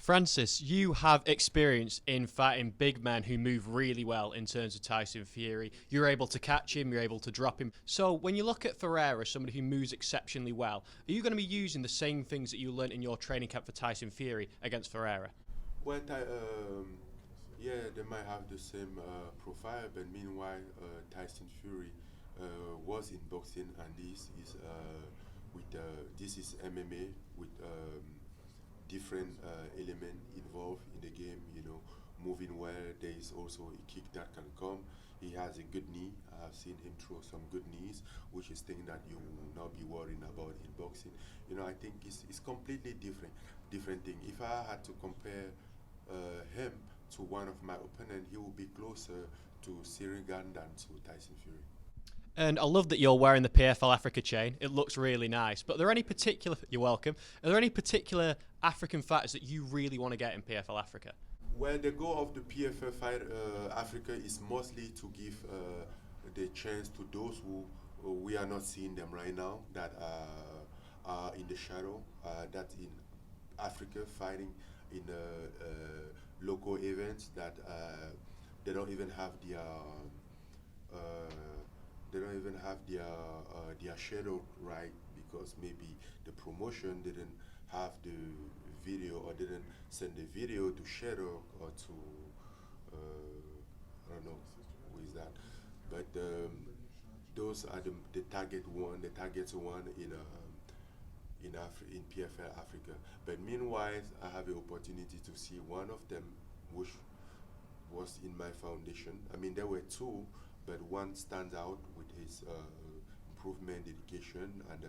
Francis, you have experience in fighting big men who move really well in terms of Tyson Fury. You're able to catch him, you're able to drop him. So when you look at Ferreira, somebody who moves exceptionally well, are you going to be using the same things that you learnt in your training camp for Tyson Fury against Ferreira? Well, yeah, they might have the same profile, but meanwhile, Tyson Fury was in boxing, and this is MMA with different element involved in the game. Moving well. There is also a kick that can come. He has a good knee. I've seen him throw some good knees, which is thing that you will not be worrying about in boxing. I think it's completely different thing. If I had to compare him to one of my opponents, he will be closer to Cyril Gane than to Tyson Fury. And I love that you're wearing the PFL Africa chain. It looks really nice. But are there any particular, you're welcome, are there any particular African fighters that you really want to get in PFL Africa? Well, the goal of the PFL Fight Africa is mostly to give the chance to those who we are not seeing them right now, that are in the shadow, that in Africa fighting in local events, that they don't even have uh, their shadow right, because maybe the promotion didn't have the video or didn't send the video to shadow or to I don't know who is that, but those are the targets one in PFL Africa. But meanwhile, I have the opportunity to see one of them, which was in my foundation. I mean, there were two, but one stands out with his improvement, dedication, and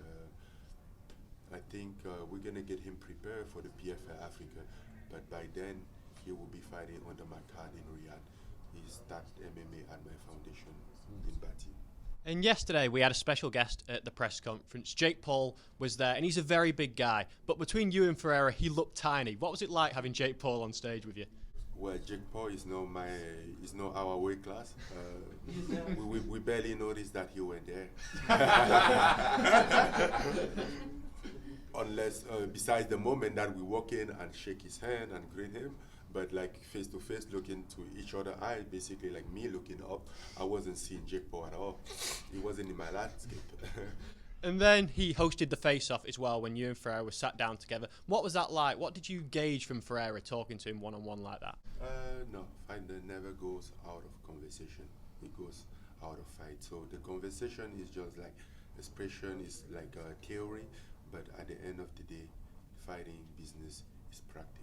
I think we're gonna get him prepared for the PFL Africa. But by then, he will be fighting under my card in Riyadh. He started MMA at my foundation in Bati. And yesterday we had a special guest at the press conference. Jake Paul was there, and he's a very big guy. But between you and Ferreira, he looked tiny. What was it like having Jake Paul on stage with you? Well, Jake Paul is not our weight class. We barely noticed that he went there. Unless, besides the moment that we walk in and shake his hand and greet him, but like face to face, looking to each other eye, basically like me looking up, I wasn't seeing Jake Paul at all. He wasn't in my landscape. And then he hosted the face-off as well when you and Ferreira were sat down together. What was that like? What did you gauge from Ferreira talking to him one-on-one like that? No, fighter never goes out of conversation. It goes out of fight. So the conversation is just like expression, is like a theory, but at the end of the day, fighting business is practice.